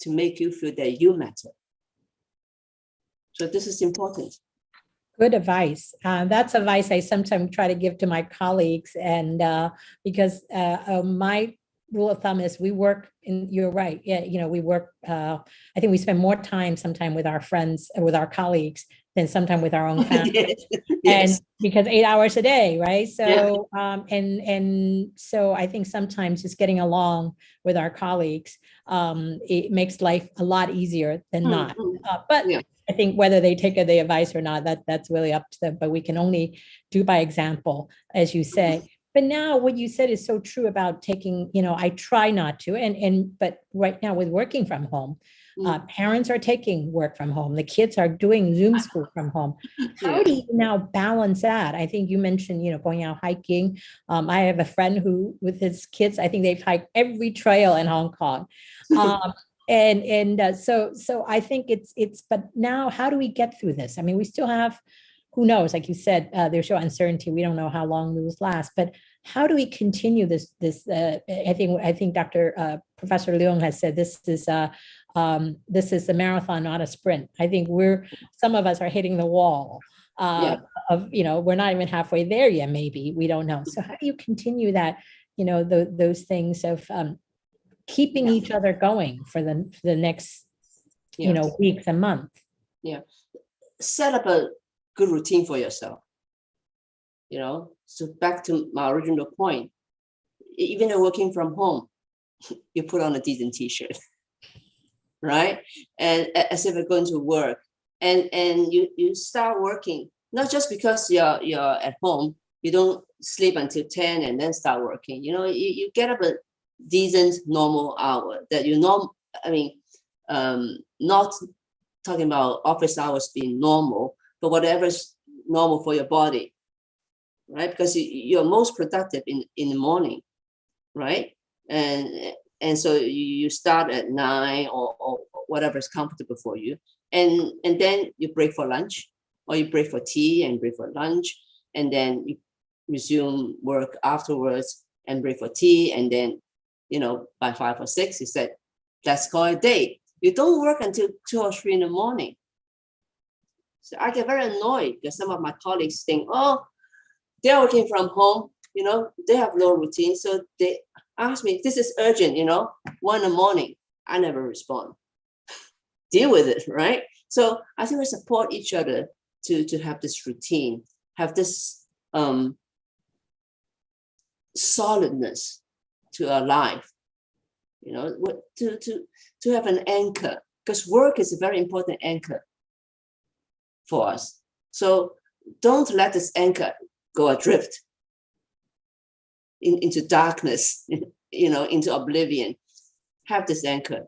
to make you feel that you matter. So this is important. Good advice. That's advice I sometimes try to give to my colleagues, and because my rule of thumb is we work in, you're right. Yeah, we work, I think we spend more time sometime with our friends and with our colleagues than sometimes with our own family. Yes. And Yes. because 8 hours a day, right? Yeah. So, and so I think sometimes just getting along with our colleagues, it makes life a lot easier than not. But Yeah. I think whether they take the advice or not, that's really up to them. But we can only do by example, as you say. But now what you said is so true about taking, I try not to, but right now with working from home, parents are taking work from home. The kids are doing Zoom school from home. How do you now balance that? I think you mentioned, going out hiking. I have a friend who, with his kids, I think they've hiked every trail in Hong Kong. So I think but now how do we get through this? I mean, we still have, who knows, like you said, there's still uncertainty. We don't know how long those last, but how do we continue this? I think Dr. Professor Leung has said this is a marathon, not a sprint. I think some of us are hitting the wall of, we're not even halfway there yet, maybe, we don't know. So how do you continue that, those things of keeping each other going for the next, weeks and months? Yeah. Set up a good routine for yourself. So back to my original point, even though working from home, you put on a decent t-shirt, right? And as if you're going to work, and you start working, not just because you're at home, you don't sleep until 10 and then start working. You get up a decent normal hour that not talking about office hours being normal, but whatever's normal for your body, right? Because you're most productive in the morning, right? And so you start at 9 or whatever is comfortable for you, and then you break for lunch, or you break for tea and break for lunch, and then you resume work afterwards and break for tea, and then by 5 or 6 you said, let's call it a day. You don't work until 2 or 3 in the morning. So I get very annoyed because some of my colleagues think, oh, they're working from home, they have no routine. So they ask me, this is urgent, 1 in the morning. I never respond. Deal with it, right? So I think we support each other to have this routine, have this solidness to our life, to have an anchor, because work is a very important anchor for us. So don't let this anchor go adrift into darkness, into oblivion. Have this anchor.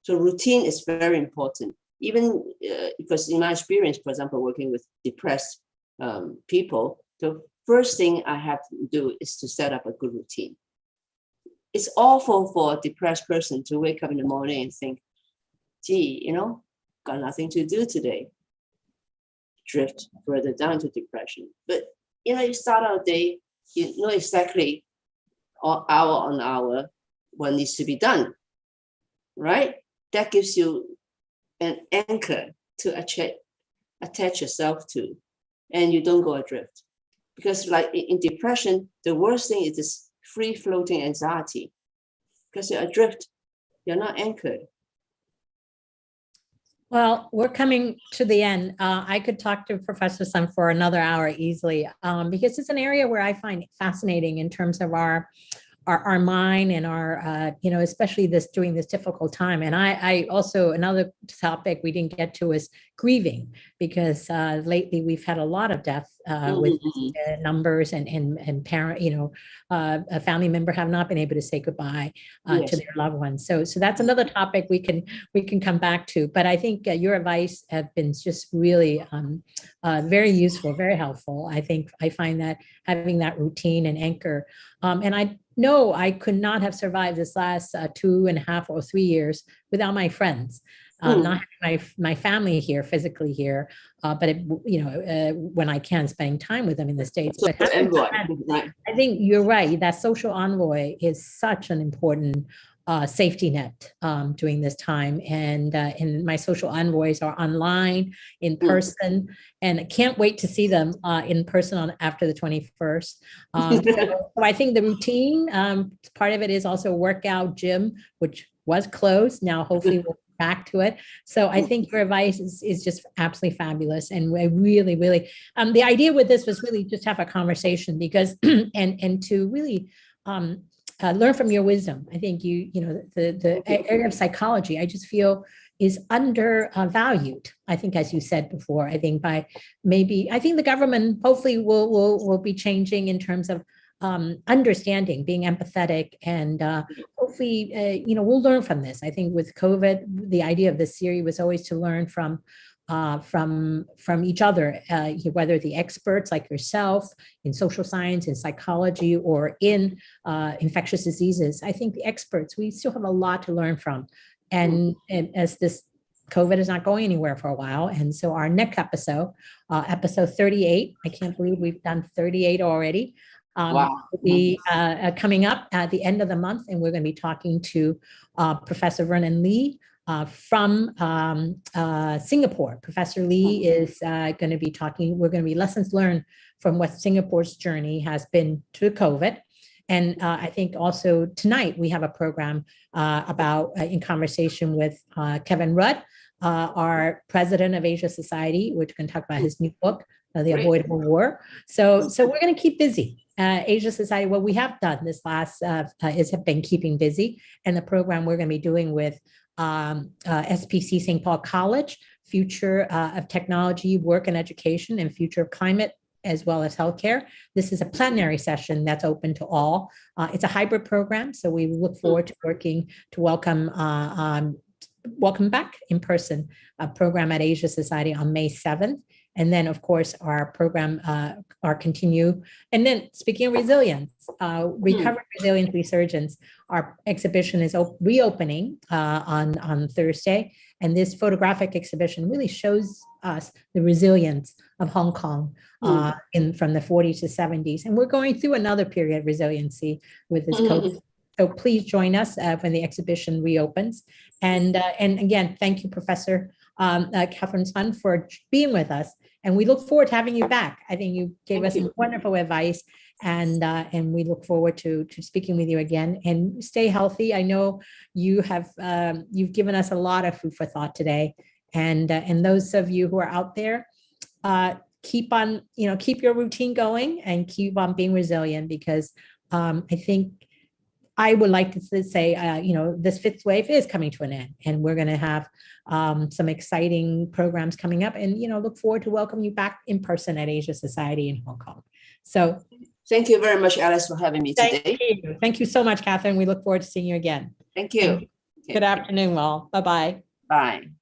So routine is very important, even because in my experience, for example, working with depressed people, the first thing I have to do is to set up a good routine. It's awful for a depressed person to wake up in the morning and think, gee, got nothing to do today. Drift further down to depression. But, you start out a day, you know exactly hour on hour what needs to be done, right? That gives you an anchor to attach yourself to, and you don't go adrift. Because like in depression, the worst thing is this free-floating anxiety, because you're adrift, you're not anchored. Well, we're coming to the end. I could talk to Professor Sun for another hour easily, because it's an area where I find fascinating in terms of our mind and our, especially during this difficult time. And I also, another topic we didn't get to is grieving, because lately we've had a lot of death with numbers and parent, a family member have not been able to say goodbye to their loved ones. So that's another topic we can come back to. But I think your advice have been just really very useful, very helpful. I find that having that routine and anchor, and I know I could not have survived this last 2.5 or 3 years without my friends. Not having my family here, physically here, but when I can, spending time with them in the States. But I think you're right. That social envoy is such an important safety net during this time. And my social envoys are online, in person, and I can't wait to see them in person after the 21st. So I think the routine, part of it is also workout, gym, which was closed. Now, hopefully we'll back to it. So I think your advice is just absolutely fabulous. And I really, really, the idea with this was really just have a conversation because, and to really, learn from your wisdom. I think the area of psychology, I just feel is undervalued. I think, as you said before, I think I think the government hopefully will be changing in terms of understanding, being empathetic, and hopefully, we'll learn from this. I think with COVID, the idea of this series was always to learn from each other, whether the experts like yourself in social science, in psychology, or in infectious diseases. I think the experts, we still have a lot to learn from. And as this COVID is not going anywhere for a while. And so our next episode, episode 38, I can't believe we've done 38 already. Wow. Will be coming up at the end of the month. And we're going to be talking to Professor Vernon Lee from Singapore. Professor Lee is going to be talking, we're going to be lessons learned from what Singapore's journey has been to COVID. And I think also tonight we have a program about in conversation with Kevin Rudd, our president of Asia Society, which can talk about his new book, The Avoidable War. So we're going to keep busy. Asia Society, what we have done this last is have been keeping busy. And the program we're going to be doing with SPC St. Paul College, Future of Technology, Work and Education, and Future of Climate, as well as healthcare. This is a plenary session that's open to all. It's a hybrid program, so we look forward to working to welcome back in person a program at Asia Society on May 7th. And then, of course, our program, our continue. And then speaking of resilience, Recovery, Resilience, Resurgence, our exhibition is reopening on Thursday. And this photographic exhibition really shows us the resilience of Hong Kong from the 40s to 70s. And we're going through another period of resiliency with this COVID. So please join us when the exhibition reopens. And again, thank you, Professor Catherine Sun, for being with us. And we look forward to having you back. I think you gave us some wonderful advice, and we look forward to speaking with you again. And stay healthy. I know you have you've given us a lot of food for thought today. And those of you who are out there, keep on, keep your routine going and keep on being resilient, because I think I would like to say, this fifth wave is coming to an end, and we're going to have some exciting programs coming up, and, look forward to welcome you back in person at Asia Society in Hong Kong. So thank you very much, Alice, for having me today. Thank you so much, Catherine. We look forward to seeing you again. Thank you. Good afternoon, all. Bye-bye. Bye.